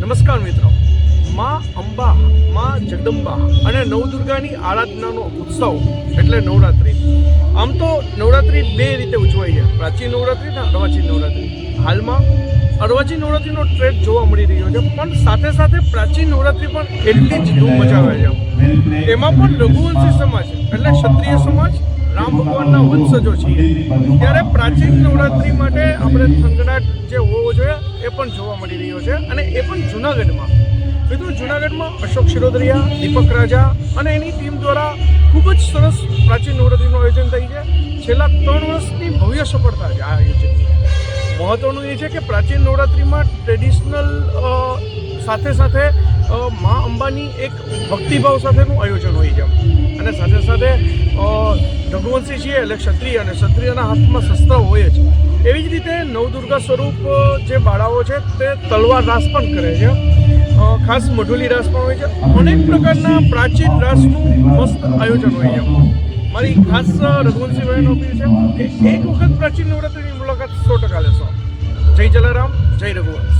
નમસ્કાર મિત્રો, માં અંબા, માં જગદંબા અને નવદુર્ગાની આરાધનાનો ઉત્સવ એટલે નવરાત્રિ. આમ તો નવરાત્રિ બે રીતે ઉજવાય છે, પ્રાચીન નવરાત્રિ અને અર્વાચીન નવરાત્રિ. હાલમાં અર્વાચીન નવરાત્રિનો ટ્રેન્ડ જોવા મળી રહ્યો છે, પણ સાથે સાથે પ્રાચીન નવરાત્રિ પણ એટલી જ ધૂમ મચાવે છે. એમાં પણ રઘુવંશી સમાજ એટલે ક્ષત્રિય સમાજ, રામ ભગવાનના વંશજો છીએ, ત્યારે પ્રાચીન નવરાત્રિ માટે આપણે થનગનાટ જે હોવો જોઈએ એ પણ જોવા મળી રહ્યો છે, અને એ પણ જૂનાગઢમાં. મિત્રો, જૂનાગઢમાં અશોક શિરોદરિયા, દીપક રાજા અને એની ટીમ દ્વારા ખૂબ જ સરસ પ્રાચીન નવરાત્રિનું આયોજન થઈ છે. છેલ્લા 3 વર્ષની ભવ્ય સફળતા છે આ આયોજનની. મહત્વનું એ છે કે પ્રાચીન નવરાત્રિમાં ટ્રેડિશનલ સાથે સાથે મા અંબાની એક ભક્તિભાવ સાથેનું આયોજન હોય છે, અને સાથે સાથે રઘુવંશી છીએ એટલે ક્ષત્રિય, અને ક્ષત્રિયના હાથમાં શસ્ત્ર હોય જ. એવી જ રીતે નવદુર્ગા સ્વરૂપ જે બાળાઓ છે તે તલવાર રાસ પણ કરે છે, ખાસ મઢુલી રાસ પણ હોય છે. અનેક પ્રકારના પ્રાચીન રાસનું મસ્ત આયોજન હોય છે. મારી ખાસ રઘુવંશી બહેનો અપીલ છે કે એક વખત પ્રાચીન નવરાત્રિની મુલાકાત 100% લેશો. જય જલારામ, જય રઘુવંશ.